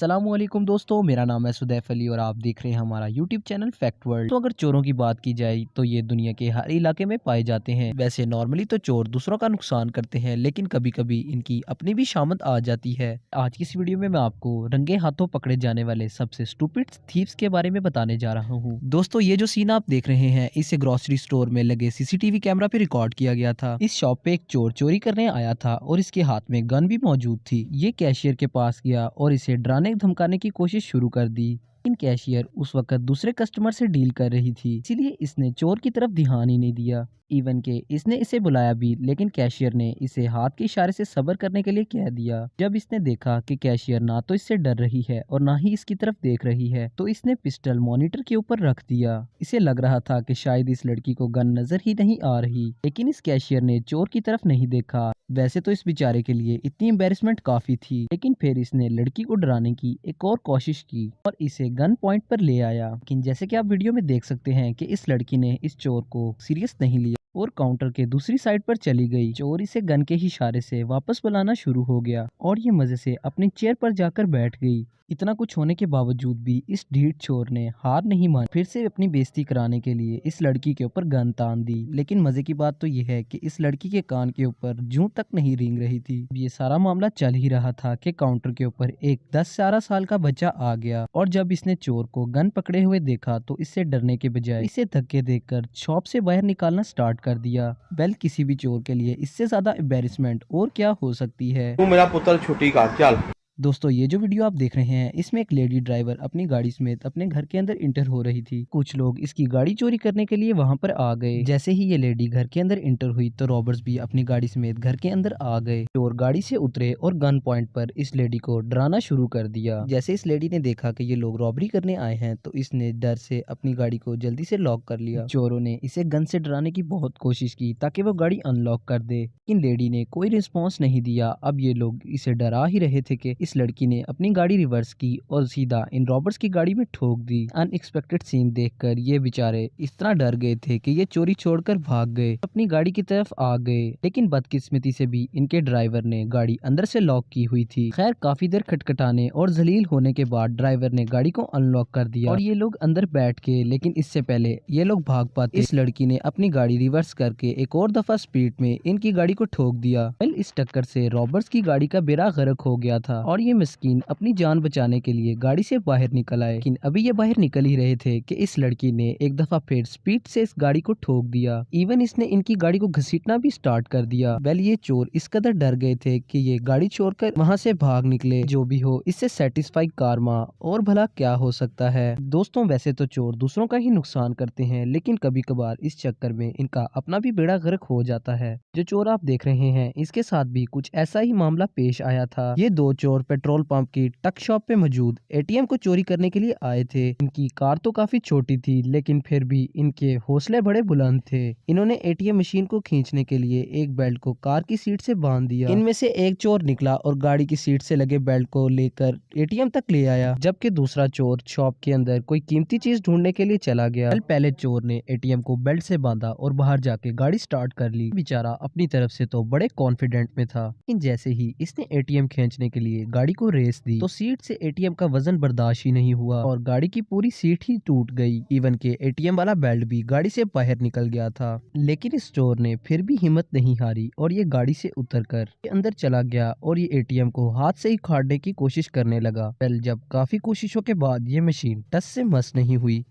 अस्सलामुअलैकुम दोस्तों, मेरा नाम है सुदैफ अली और आप देख रहे हैं हमारा यूट्यूब चैनल फैक्ट वर्ल्ड। तो अगर चोरों की बात की जाए तो ये दुनिया के हर इलाके में पाए जाते हैं। वैसे नॉर्मली तो चोर दूसरों का नुकसान करते हैं, लेकिन कभी कभी इनकी अपनी भी शामत आ जाती है। आज की इस वीडियो में मैं आपको रंगे हाथों पकड़े जाने वाले सबसे स्टूपिड थीव्स के बारे में बताने जा रहा हूँ। दोस्तों, ये जो सीन आप देख रहे हैं इसे ग्रोसरी स्टोर में लगे सीसीटीवी कैमरा पे रिकॉर्ड किया गया था। इस शॉप पे एक चोर चोरी करने आया था और इसके हाथ में गन भी मौजूद थी। ये कैशियर के पास गया और इसे डराने धमकाने की कोशिश शुरू कर दी। लेकिन कैशियर उस वक्त दूसरे कस्टमर से डील कर रही थी, इसीलिए इसने चोर की तरफ ध्यान ही नहीं दिया। इवन के इसने इसे बुलाया भी, लेकिन कैशियर ने इसे हाथ के इशारे से सब्र करने के लिए कह दिया। जब इसने देखा कि कैशियर ना तो इससे डर रही है और ना ही इसकी तरफ देख रही है, तो इसने पिस्टल मॉनिटर के ऊपर रख दिया। इसे लग रहा था कि शायद इस लड़की को गन नजर ही नहीं आ रही, लेकिन इस कैशियर ने चोर की तरफ नहीं देखा। वैसे तो इस बेचारे के लिए इतनी एम्बेरसमेंट काफी थी, लेकिन फिर इसने लड़की को डराने की एक और कोशिश की और इसे गन पॉइंट पर ले आया। लेकिन जैसे कि आप वीडियो में देख सकते हैं कि इस लड़की ने इस चोर को सीरियस नहीं लिया और काउंटर के दूसरी साइड पर चली गई। चोर इसे गन के ही इशारे से वापस बुलाना शुरू हो गया और ये मजे से अपनी चेयर पर जाकर बैठ गई। इतना कुछ होने के बावजूद भी इस ढीठ चोर ने हार नहीं मानी। फिर से अपनी बेइज्जती कराने के लिए इस लड़की के ऊपर गन तान दी। लेकिन मजे की बात तो ये है कि इस लड़की के कान के ऊपर जूं तक नहीं रेंग रही थी। ये सारा मामला चल ही रहा था कि काउंटर के ऊपर एक 10-11 साल का बच्चा आ गया और जब इसने चोर को गन पकड़े हुए देखा तो इससे डरने के बजाय इसे धक्के देकर शॉप से बाहर निकालना स्टार्ट कर दिया। वेल, किसी भी चोर के लिए इससे ज्यादा एम्बेरसमेंट और क्या हो सकती है। तू मेरा पुत्र छुट्टी का चल। दोस्तों, ये जो वीडियो आप देख रहे हैं इसमें एक लेडी ड्राइवर अपनी गाड़ी समेत अपने घर के अंदर इंटर हो रही थी। कुछ लोग इसकी गाड़ी चोरी करने के लिए वहां पर आ गए। जैसे ही ये लेडी घर के अंदर इंटर हुई तो रॉबर्स भी अपनी गाड़ी समेत घर के अंदर आ गए। चोर गाड़ी से उतरे और गन पॉइंट पर इस लेडी को डराना शुरू कर दिया। जैसे इस लेडी ने देखा कि ये लोग रॉबरी करने आए हैं तो इसने डर से अपनी गाड़ी को जल्दी से लॉक कर लिया। चोरों ने इसे गन से डराने की बहुत कोशिश की ताकि वो गाड़ी अनलॉक कर दे, लेकिन लेडी ने कोई रिस्पॉन्स नहीं दिया। अब ये लोग इसे डरा ही रहे थे कि इस लड़की ने अपनी गाड़ी रिवर्स की और सीधा इन रॉबर्स की गाड़ी में ठोक दी। अनएक्सपेक्टेड सीन देखकर ये बेचारे इस तरह डर गए थे कि ये चोरी छोड़कर भाग गए, अपनी गाड़ी की तरफ आ गए। लेकिन बदकिस्मती से भी इनके ड्राइवर ने गाड़ी अंदर से लॉक की हुई थी। खैर, काफी देर खटखटाने और जलील होने के बाद ड्राइवर ने गाड़ी को अनलॉक कर दिया और ये लोग अंदर बैठ के, लेकिन इससे पहले ये लोग भाग पाते इस लड़की ने अपनी गाड़ी रिवर्स करके एक और दफा स्पीड में इनकी गाड़ी को ठोक दिया। इस टक्कर से रॉबर्ट्स की गाड़ी का बेड़ा गर्क हो गया था और ये मिस्कीन अपनी जान बचाने के लिए गाड़ी से बाहर निकल आए। लेकिन अभी ये बाहर निकल ही रहे थे कि इस लड़की ने एक दफा फिर स्पीड से इस गाड़ी को ठोक दिया। इवन इसने इनकी गाड़ी को घसीटना भी स्टार्ट कर दिया। वेल, ये चोर इस कदर डर गए थे कि ये गाड़ी छोड़कर वहां से भाग निकले। जो भी हो, इससे सेटिस्फाई कारमा और भला क्या हो सकता है। दोस्तों, वैसे तो चोर दूसरों का ही नुकसान करते हैं, लेकिन कभी कभार इस चक्कर में इनका अपना भी बेड़ा गर्क हो जाता है। जो चोर आप देख रहे हैं इसके साथ भी कुछ ऐसा ही मामला पेश आया था। ये दो चोर पेट्रोल पंप की टक शॉप पे मौजूद एटीएम को चोरी करने के लिए आए थे। इनकी कार तो काफी छोटी थी, लेकिन फिर भी इनके हौसले बड़े बुलंद थे। इन्होंने एटीएम मशीन को खींचने के लिए एक बेल्ट को कार की सीट से बांध दिया। इनमें से एक चोर निकला और गाड़ी की सीट से लगे बेल्ट को लेकर एटीएम तक ले आया, जबकि दूसरा चोर शॉप के अंदर कोई कीमती चीज ढूंढने के लिए चला गया। पहले चोर ने एटीएम को बेल्ट से बांधा और बाहर जाके गाड़ी स्टार्ट कर ली। बेचारा अपनी तरफ से तो बड़े कॉन्फिडेंट में था, लेकिन जैसे ही इसने एटीएम खींचने के लिए गाड़ी को रेस दी तो सीट से एटीएम का वजन बर्दाश्त ही नहीं हुआ और गाड़ी की पूरी सीट ही टूट गई। इवन के एटीएम वाला बेल्ट भी गाड़ी से बाहर निकल गया था। लेकिन इस चोर ने फिर भी हिम्मत नहीं हारी और ये गाड़ी से उतरकर अंदर चला गया और ये एटीएम को हाथ से ही खाड़ने की कोशिश करने लगा। जब काफी कोशिशों के बाद ये मशीन टस से मस नहीं हुई,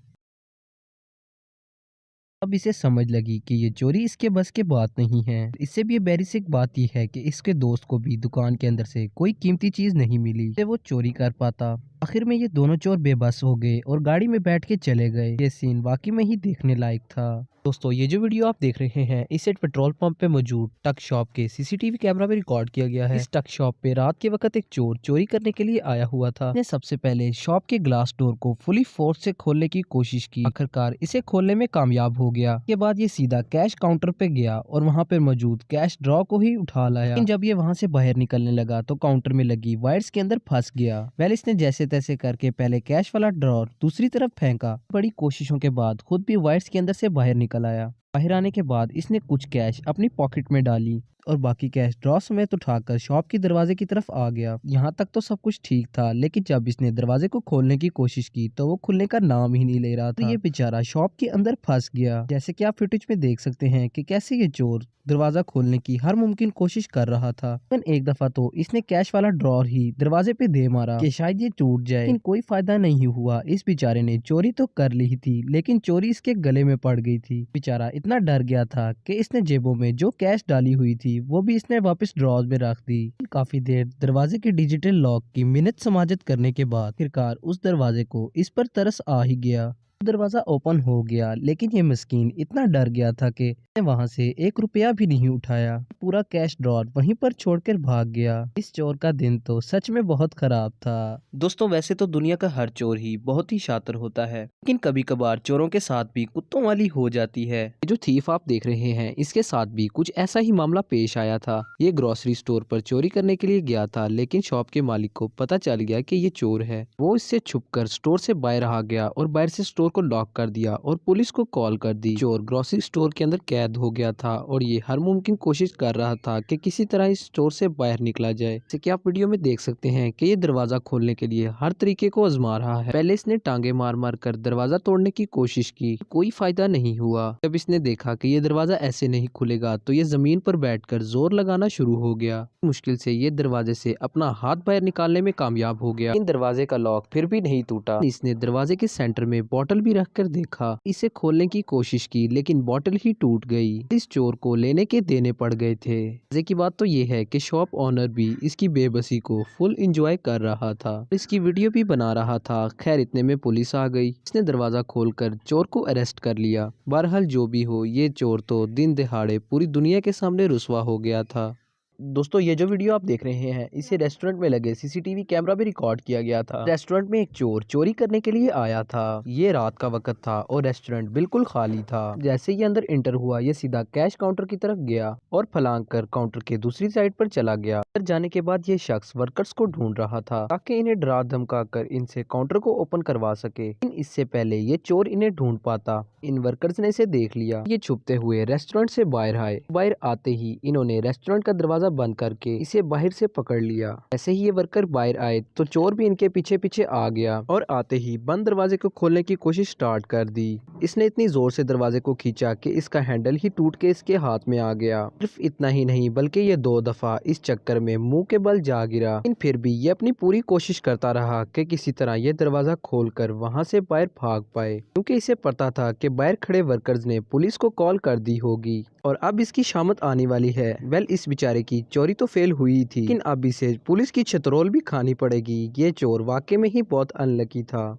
अब इसे समझ लगी कि ये चोरी इसके बस के बात नहीं है। इससे भी बेसिक बात यह है कि इसके दोस्त को भी दुकान के अंदर से कोई कीमती चीज नहीं मिली तो वो चोरी कर पाता। आखिर में ये दोनों चोर बेबस हो गए और गाड़ी में बैठ के चले गए। ये सीन वाकई में ही देखने लायक था। दोस्तों, ये जो वीडियो आप देख रहे हैं इसे पेट्रोल पंप पे मौजूद टक शॉप के सीसीटीवी कैमरा में रिकॉर्ड किया गया है। इस टक शॉप पे रात के वक्त एक चोर चोरी करने के लिए आया हुआ था। इसने सबसे पहले शॉप के ग्लास डोर को फुली फोर्स से खोलने की कोशिश की। आखिरकार इसे खोलने में कामयाब हो गया। के बाद ये सीधा कैश काउंटर पे गया और वहाँ पे मौजूद कैश ड्रॉ को ही उठा लाया। लेकिन जब ये वहाँ से बाहर निकलने लगा तो काउंटर में लगी वायर्स के अंदर फंस गया। वेल, इसने जैसे तैसे करके पहले कैश वाला ड्रॉर दूसरी तरफ फेंका। बड़ी कोशिशों के बाद खुद भी वायर्स के अंदर से बाहर निकल आया। बाहर आने के बाद इसने कुछ कैश अपनी पॉकेट में डाली और बाकी कैश ड्रॉ समेत उठाकर शॉप के दरवाजे की तरफ आ गया। यहाँ तक तो सब कुछ ठीक था, लेकिन जब इसने दरवाजे को खोलने की कोशिश की तो वो खुलने का नाम ही नहीं ले रहा था। ये बेचारा शॉप के अंदर फंस गया। जैसे कि आप फुटेज में देख सकते हैं कि कैसे ये चोर दरवाजा खोलने की हर मुमकिन कोशिश कर रहा था। लेकिन एक दफा तो इसने कैश वाला ड्रॉर ही दरवाजे पे दे मारा कि शायद ये टूट जाए, लेकिन कोई फायदा नहीं हुआ। इस बेचारे ने चोरी तो कर ली थी, लेकिन चोरी इसके गले में पड़ गई थी। बेचारा इतना डर गया था कि इसने जेबों में जो कैश डाली हुई थी वो भी इसने वापस ड्रॉर में रख दी। काफी देर दरवाजे के डिजिटल लॉक की मिन्नत समाजत करने के बाद आखिरकार उस दरवाजे को इस पर तरस आ ही गया। दरवाजा ओपन हो गया, लेकिन ये मिस्कीन इतना डर गया था कि वहां से 1 रुपया भी नहीं उठाया। पूरा कैश ड्रॉर वहीं पर छोड़कर भाग गया। इस चोर का दिन तो सच में बहुत खराब था। दोस्तों, वैसे तो दुनिया का हर चोर ही बहुत ही शातिर होता है, लेकिन कभी कभार चोरों के साथ भी कुत्तों वाली हो जाती है। जो थीफ आप देख रहे हैं, इसके साथ भी कुछ ऐसा ही मामला पेश आया था। ये ग्रोसरी स्टोर पर चोरी करने के लिए गया था, लेकिन शॉप के मालिक को पता चल गया कि ये चोर है। वो इससे छुपकर स्टोर से बाहर आ गया और बाहर से स्टोर को लॉक कर दिया और पुलिस को कॉल कर दी। चोर ग्रोसरी स्टोर के अंदर कैद हो गया था और ये हर मुमकिन कोशिश कर रहा था कि किसी तरह इस स्टोर से बाहर निकला जाए। जैसे कि आप वीडियो में देख सकते हैं कि ये दरवाजा खोलने के लिए हर तरीके को आजमा रहा है। पहले इसने टांगे मार मार कर दरवाजा तोड़ने की कोशिश की, कोई फायदा नहीं हुआ। जब इसने देखा कि ये दरवाजा ऐसे नहीं खुलेगा तो ये जमीन पर बैठकर जोर लगाना शुरू हो गया। मुश्किल से ये दरवाजे से अपना हाथ बाहर निकालने में कामयाब हो गया, लेकिन दरवाजे का लॉक फिर भी नहीं टूटा। इसने दरवाजे के सेंटर में बोतल भी रख कर देखा, इसे खोलने की कोशिश की, लेकिन बोतल ही टूट गई। इस चोर को लेने के देने पड़ गए थे। मजे की बात तो ये है कि शॉप ओनर भी इसकी बेबसी को फुल एंजॉय कर रहा था, इसकी वीडियो भी बना रहा था। खैर, इतने में पुलिस आ गई। इसने दरवाजा खोलकर चोर को अरेस्ट कर लिया। बहरहाल जो भी हो, ये चोर तो दिन दिहाड़े पूरी दुनिया के सामने रुसवा हो गया था। दोस्तों, ये जो वीडियो आप देख रहे हैं, इसे रेस्टोरेंट में लगे सीसीटीवी कैमरा में रिकॉर्ड किया गया था। रेस्टोरेंट में एक चोर चोरी करने के लिए आया था। ये रात का वक्त था और रेस्टोरेंट बिल्कुल खाली था। जैसे ही अंदर एंटर हुआ, ये सीधा कैश काउंटर की तरफ गया और फलांग कर काउंटर के दूसरी साइड पर चला गया। अंदर जाने के बाद ये शख्स वर्कर्स को ढूंढ रहा था ताकि इन्हें डरा धमका कर इनसे काउंटर को ओपन करवा सके, लेकिन इससे पहले ये चोर इन्हें ढूंढ पाता। इन वर्कर्स ने इसे देख लिया। ये छुपते हुए रेस्टोरेंट से बाहर आए। बाहर आते ही इन्होंने रेस्टोरेंट का दरवाजा बंद करके इसे बाहर से पकड़ लिया। ऐसे ही ये वर्कर बाहर आए तो चोर भी इनके पीछे पीछे आ गया और आते ही बंद दरवाजे को खोलने की कोशिश स्टार्ट कर दी। इसने इतनी जोर से दरवाजे को खींचा कि इसका हैंडल ही टूट के इसके हाथ में आ गया। सिर्फ इतना ही नहीं, बल्कि ये 2 दफा इस चक्कर में मुंह के बल जा गिरा, लेकिन फिर भी ये अपनी पूरी कोशिश करता रहा कि किसी तरह ये दरवाजा खोलकर वहां से बाहर भाग पाए, क्योंकि इसे पता था कि बाहर खड़े वर्कर्स ने पुलिस को कॉल कर दी होगी और अब इसकी शामत आने वाली है। वेल, इस बेचारे की चोरी तो फेल हुई थी, लेकिन अब इसे पुलिस की छतरोल भी खानी पड़ेगी। ये चोर वाकई में ही बहुत अनलकी था।